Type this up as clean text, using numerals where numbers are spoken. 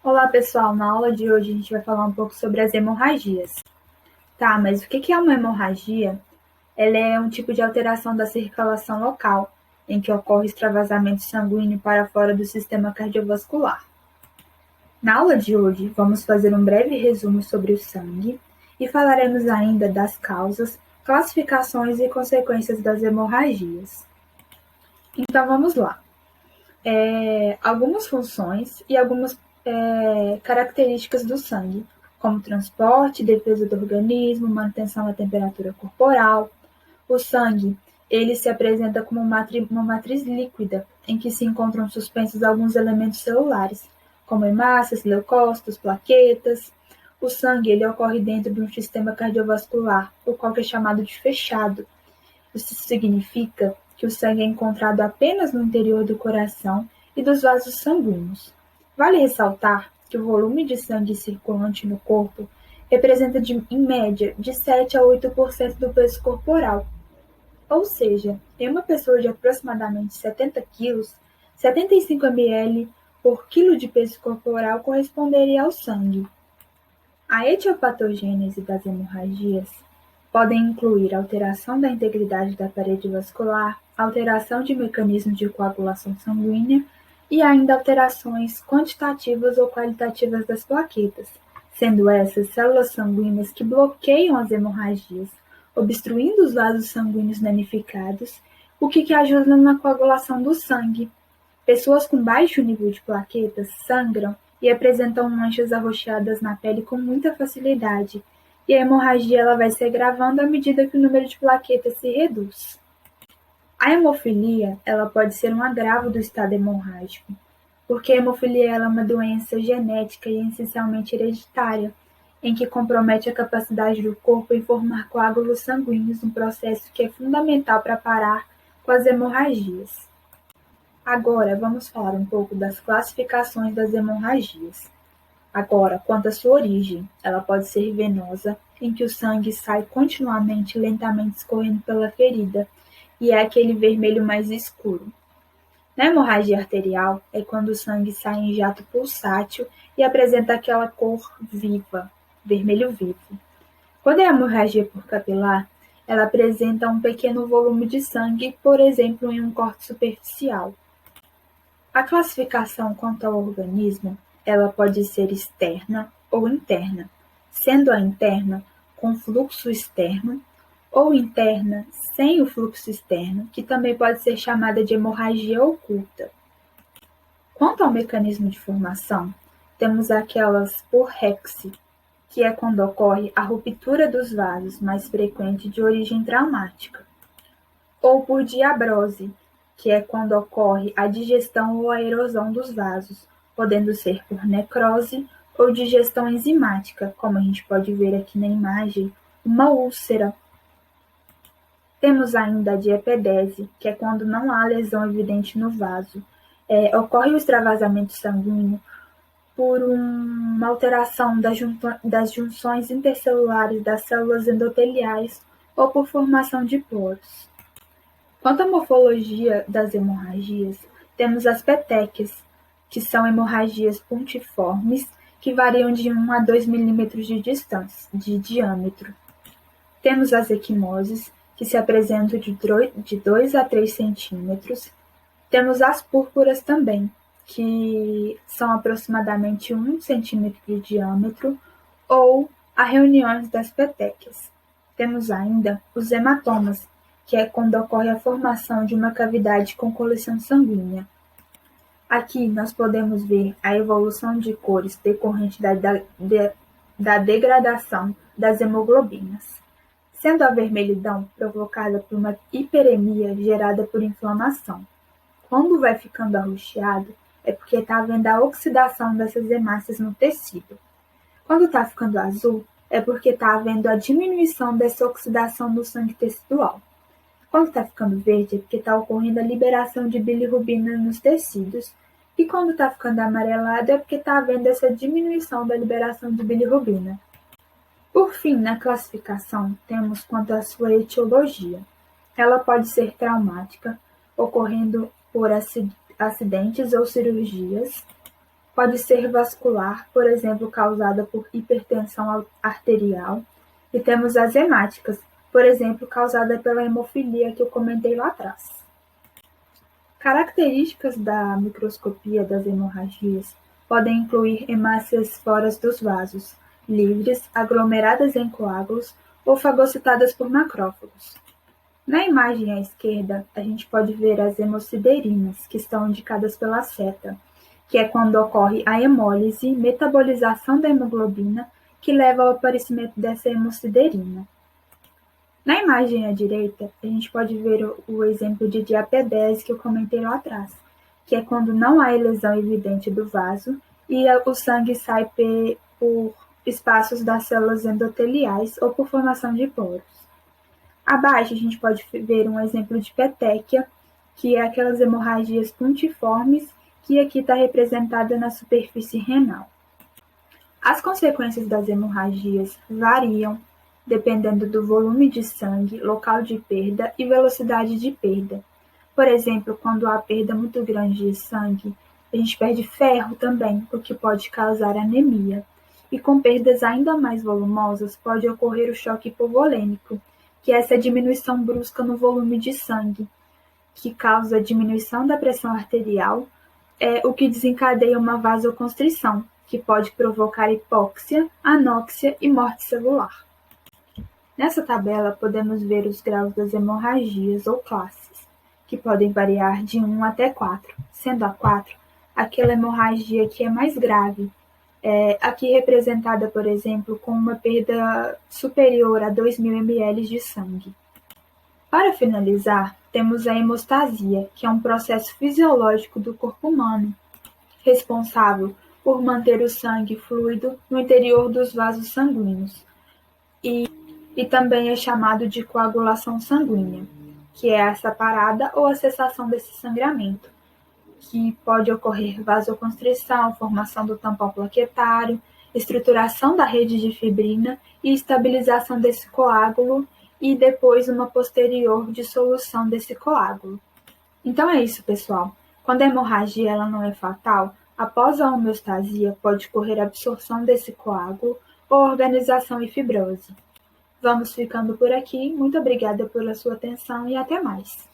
Olá, pessoal. Na aula de hoje a gente vai falar um pouco sobre as hemorragias. Tá, mas o que é uma hemorragia? Ela é um tipo de alteração da circulação local, em que ocorre extravasamento sanguíneo para fora do sistema cardiovascular. Na aula de hoje, vamos fazer um breve resumo sobre o sangue e falaremos ainda das causas, classificações e consequências das hemorragias. Então vamos lá. Algumas funções e algumas características do sangue, como transporte, defesa do organismo, manutenção da temperatura corporal. O sangue, ele se apresenta como uma matriz líquida, em que se encontram suspensos alguns elementos celulares, como hemácias, leucócitos, plaquetas. O sangue, ele ocorre dentro de um sistema cardiovascular, o qual é chamado de fechado. Isso significa que o sangue é encontrado apenas no interior do coração e dos vasos sanguíneos. Vale ressaltar que o volume de sangue circulante no corpo representa, em média, de 7 a 8% do peso corporal. Ou seja, em uma pessoa de aproximadamente 70 quilos, 75 ml por quilo de peso corporal corresponderia ao sangue. A etiopatogênese das hemorragias podem incluir alteração da integridade da parede vascular, alteração de mecanismo de coagulação sanguínea e ainda alterações quantitativas ou qualitativas das plaquetas, sendo essas células sanguíneas que bloqueiam as hemorragias, obstruindo os vasos sanguíneos danificados, o que ajuda na coagulação do sangue. Pessoas com baixo nível de plaquetas sangram e apresentam manchas arroxeadas na pele com muita facilidade, e a hemorragia ela vai se agravando à medida que o número de plaquetas se reduz. A hemofilia ela pode ser um agravo do estado hemorrágico, porque a hemofilia ela é uma doença genética e essencialmente hereditária, em que compromete a capacidade do corpo em formar coágulos sanguíneos, um processo que é fundamental para parar com as hemorragias. Agora, vamos falar um pouco das classificações das hemorragias. Agora, quanto à sua origem, ela pode ser venosa, em que o sangue sai continuamente e lentamente escorrendo pela ferida, e é aquele vermelho mais escuro. Na hemorragia arterial, é quando o sangue sai em jato pulsátil e apresenta aquela cor viva, vermelho vivo. Quando é hemorragia por capilar, ela apresenta um pequeno volume de sangue, por exemplo, em um corte superficial. A classificação quanto ao organismo, ela pode ser externa ou interna, sendo a interna com fluxo externo ou interna sem o fluxo externo, que também pode ser chamada de hemorragia oculta. Quanto ao mecanismo de formação, temos aquelas por Rex, que é quando ocorre a ruptura dos vasos, mais frequente de origem traumática, ou por diabrose, que é quando ocorre a digestão ou a erosão dos vasos, podendo ser por necrose ou digestão enzimática, como a gente pode ver aqui na imagem, uma úlcera. Temos ainda a diepedese, que é quando não há lesão evidente no vaso. Ocorre o extravasamento sanguíneo por uma alteração das junções intercelulares das células endoteliais ou por formação de poros. Quanto à morfologia das hemorragias, temos as petequias, que são hemorragias pontiformes que variam de 1 a 2 milímetros de diâmetro. Temos as equimoses, que se apresentam de 2 a 3 centímetros. Temos as púrpuras também, que são aproximadamente 1 centímetro de diâmetro, ou a reuniões das petequias. Temos ainda os hematomas, que é quando ocorre a formação de uma cavidade com coleção sanguínea. Aqui nós podemos ver a evolução de cores decorrente da degradação das hemoglobinas, sendo a vermelhidão provocada por uma hiperemia gerada por inflamação. Quando vai ficando arroxeado, é porque está havendo a oxidação dessas hemácias no tecido. Quando está ficando azul, é porque está havendo a diminuição dessa oxidação no sangue tecidual. Quando está ficando verde, é porque está ocorrendo a liberação de bilirrubina nos tecidos. E quando está ficando amarelado, é porque está havendo essa diminuição da liberação de bilirrubina. Por fim, na classificação, temos quanto à sua etiologia. Ela pode ser traumática, ocorrendo por acidentes ou cirurgias. Pode ser vascular, por exemplo, causada por hipertensão arterial, e temos as hemáticas, por exemplo, causada pela hemofilia que eu comentei lá atrás. Características da microscopia das hemorragias podem incluir hemácias fora dos vasos, livres, aglomeradas em coágulos ou fagocitadas por macrófagos. Na imagem à esquerda, a gente pode ver as hemossiderinas, que estão indicadas pela seta, que é quando ocorre a hemólise, metabolização da hemoglobina, que leva ao aparecimento dessa hemosiderina. Na imagem à direita, a gente pode ver o exemplo de diapedese que eu comentei lá atrás, que é quando não há lesão evidente do vaso e o sangue sai por espaços das células endoteliais ou por formação de poros. Abaixo, a gente pode ver um exemplo de petequia, que é aquelas hemorragias puntiformes, que aqui está representada na superfície renal. As consequências das hemorragias variam dependendo do volume de sangue, local de perda e velocidade de perda. Por exemplo, quando há perda muito grande de sangue, a gente perde ferro também, o que pode causar anemia. E com perdas ainda mais volumosas, pode ocorrer o choque hipovolêmico, que é essa diminuição brusca no volume de sangue, que causa diminuição da pressão arterial, o que desencadeia uma vasoconstrição, que pode provocar hipóxia, anóxia e morte celular. Nessa tabela, podemos ver os graus das hemorragias ou classes, que podem variar de 1 até 4, sendo a 4 aquela hemorragia que é mais grave, aqui representada, por exemplo, com uma perda superior a 2.000 ml de sangue. Para finalizar, temos a hemostasia, que é um processo fisiológico do corpo humano, responsável por manter o sangue fluido no interior dos vasos sanguíneos. E também é chamado de coagulação sanguínea, que é essa parada ou a cessação desse sangramento, que pode ocorrer vasoconstrição, formação do tampão plaquetário, estruturação da rede de fibrina e estabilização desse coágulo e depois uma posterior dissolução desse coágulo. Então é isso, pessoal. Quando a hemorragia ela não é fatal, após a homeostasia pode ocorrer absorção desse coágulo ou organização e fibrose. Vamos ficando por aqui. Muito obrigada pela sua atenção e até mais.